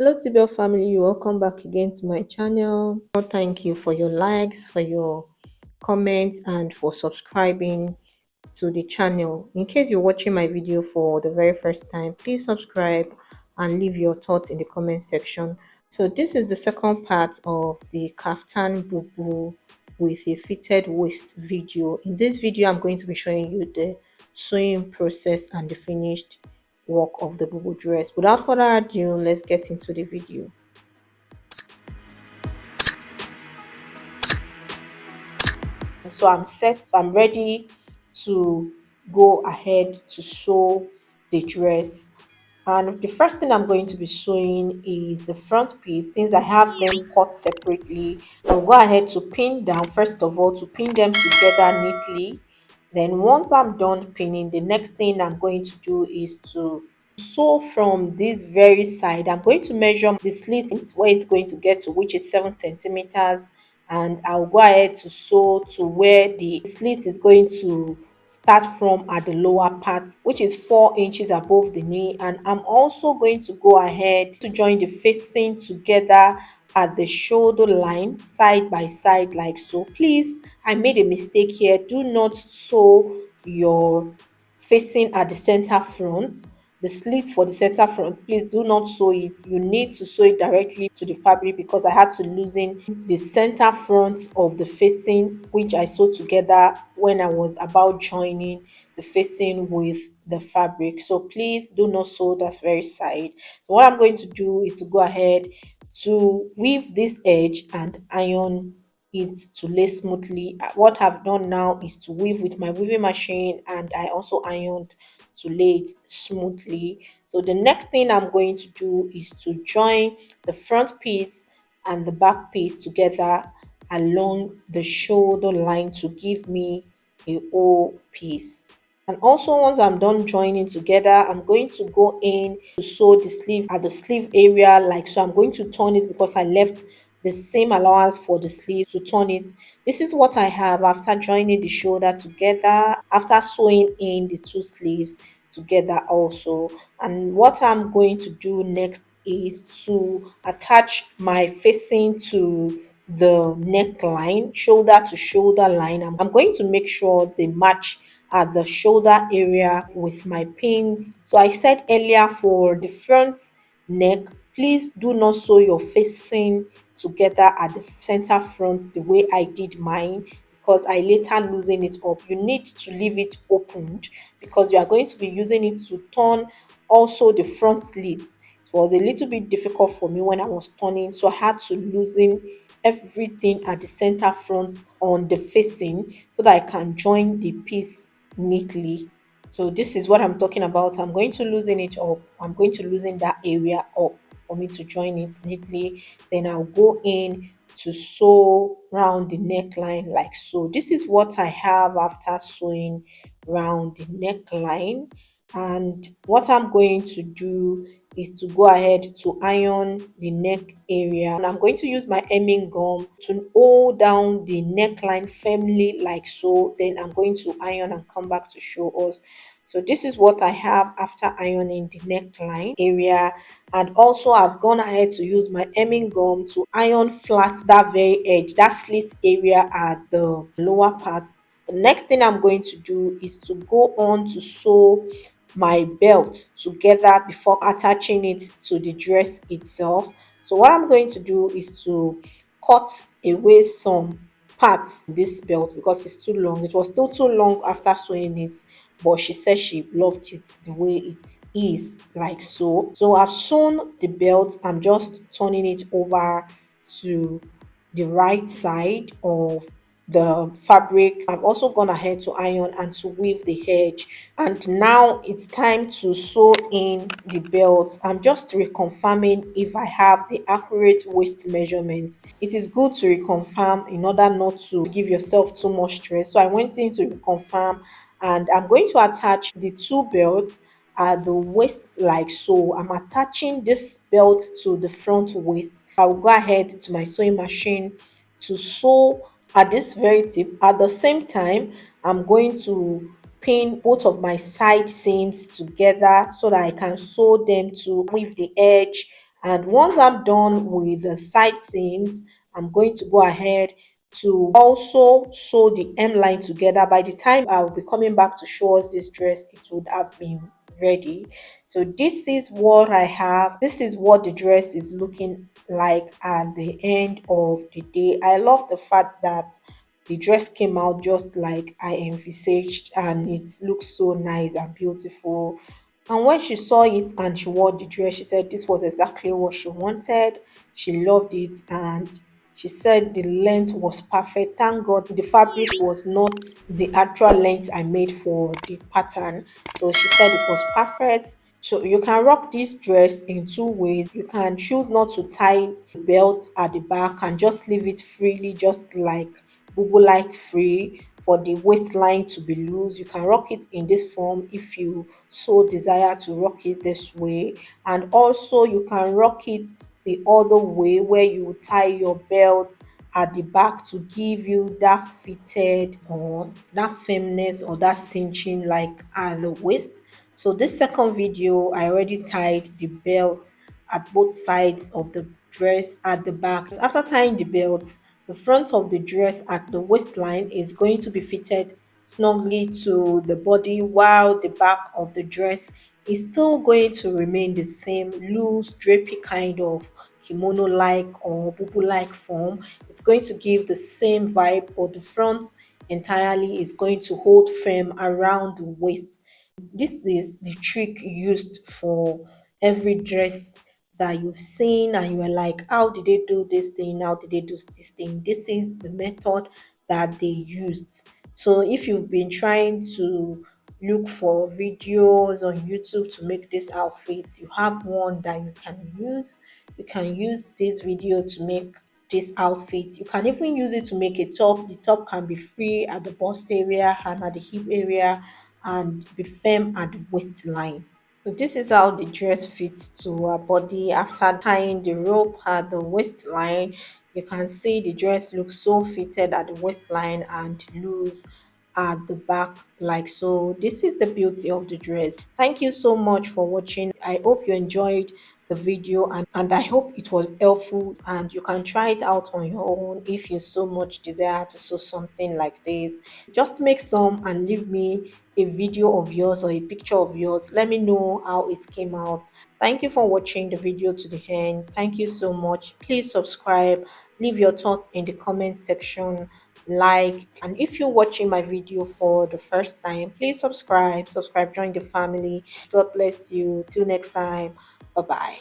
Hello TBL family, welcome back again to my channel. Thank you for your likes, for your comments, and for subscribing to the channel. In case you're watching my video for the very first time, please subscribe and leave your thoughts in the comment section. So this is the second part of the Kaftan Bubu with a fitted waist video. In this video, I'm going to be showing you the sewing process and the finished work of the Bubu dress. Without further ado, let's get into the video. So I'm ready to go ahead to sew the dress. And the first thing I'm going to be sewing is the front piece. Since I have them cut separately, I'll go ahead to pin down, first of all, to pin them together neatly. Then once I'm done pinning, the next thing I'm going to do is to sew from this very side. I'm going to measure the slit where it's going to get to, which is 7 centimeters, and I'll go ahead to sew to where the slit is going to start from at the lower part, which is 4 inches above the knee. And I'm also going to go ahead to join the facing together at the shoulder line, side by side, like so. Please, I made a mistake here. Do not sew your facing at the center front, the slit for the center front. Please do not sew it. You need to sew it directly to the fabric, because I had to loosen the center front of the facing, which I sewed together when I was about joining the facing with the fabric. So please do not sew that very side. So what I'm going to do is to go ahead to weave this edge and iron it to lay smoothly. What I've done now is to weave with my weaving machine, and I also ironed to lay it smoothly. So the next thing I'm going to do is to join the front piece and the back piece together along the shoulder line to give me a whole piece. And also, once I'm done joining together, I'm going to go in to sew the sleeve at the sleeve area, like so. I'm going to turn it because I left the same allowance for the sleeve to turn it. This is what I have after joining the shoulder together, after sewing in the two sleeves together also. And what I'm going to do next is to attach my facing to the neckline, shoulder to shoulder line. I'm going to make sure they match at the shoulder area with my pins. So I said earlier, for the front neck, please do not sew your facing together at the center front the way I did mine, because I later loosen it up. You need to leave it opened because you are going to be using it to turn also the front slits. It was a little bit difficult for me when I was turning, so I had to loosen everything at the center front on the facing so that I can join the piece neatly. So this is what I'm talking about. I'm going to loosen it up. I'm going to loosen that area up for me to join it neatly. Then I'll go in to sew round the neckline like so. This is what I have after sewing round the neckline. And what I'm going to do is to go ahead to iron the neck area, and I'm going to use my hemming gum to hold down the neckline firmly like so. Then I'm going to iron and come back to show us. So this is what I have after ironing the neckline area. And also, I've gone ahead to use my hemming gum to iron flat that very edge, that slit area at the lower part. The next thing I'm going to do is to go on to sew my belt together before attaching it to the dress itself. So what I'm going to do is to cut away some parts in this belt because it's too long. It was still too long after sewing it, but she said she loved it the way it is, like so. So I've sewn the belt. I'm just turning it over to the right side of the fabric. I've also gone ahead to iron and to weave the edge, and now it's time to sew in the belt. I'm just reconfirming if I have the accurate waist measurements. It is good to reconfirm in order not to give yourself too much stress. So I went in to reconfirm, and I'm going to attach the two belts at the waist like so. I'm attaching this belt to the front waist. I will go ahead to my sewing machine to sew at this very tip. At the same time, I'm going to pin both of my side seams together so that I can sew them to weave the edge And once I'm done with the side seams, I'm going to go ahead to also sew the hemline together. By the time I'll be coming back to show us this dress, it would have been ready. So this is what I have. This is what the dress is looking like at the end of the day. I love the fact that the dress came out just like I envisaged, and it looks so nice and beautiful. And when she saw it and she wore the dress, she said this was exactly what she wanted. She loved it, and she said the length was perfect. Thank God the fabric was not the actual length I made for the pattern. So she said it was perfect. So you can rock this dress in two ways. You can choose not to tie the belt at the back and just leave it freely, just like Bubu like free, for the waistline to be loose. You can rock it in this form if you so desire to rock it this way. And also you can rock it the other way, where you tie your belt at the back to give you that fitted or that firmness or that cinching like at the waist. So this second video, I already tied the belt at both sides of the dress at the back. After tying the belt, the front of the dress at the waistline is going to be fitted snugly to the body, while the back of the dress is still going to remain the same loose, drapey kind of kimono like or bubu like form. It's going to give the same vibe, but the front entirely is going to hold firm around the waist. This is the trick used for every dress that you've seen, and you are like, how did they do this thing? How did they do this thing? This is the method that they used. So if you've been trying to look for videos on YouTube to make these outfits, you have one that you can use. You can use this video to make this outfit. You can even use it to make a top. The top can be free at the bust area and at the hip area, and be firm at the waistline. So this is how the dress fits to her body. After tying the rope at the waistline, you can see the dress looks so fitted at the waistline and loose at the back like so. This is the beauty of the dress. Thank you so much for watching. I hope you enjoyed the video, and I hope it was helpful, and you can try it out on your own if you so much desire to sew something like this. Just make some and leave me a video of yours or a picture of yours. Let me know how it came out. Thank you for watching the video to the end. Thank you so much. Please subscribe, leave your thoughts in the comment section, like, and if you're watching my video for the first time, please subscribe, join the family. God bless you. Till next time. Bye bye.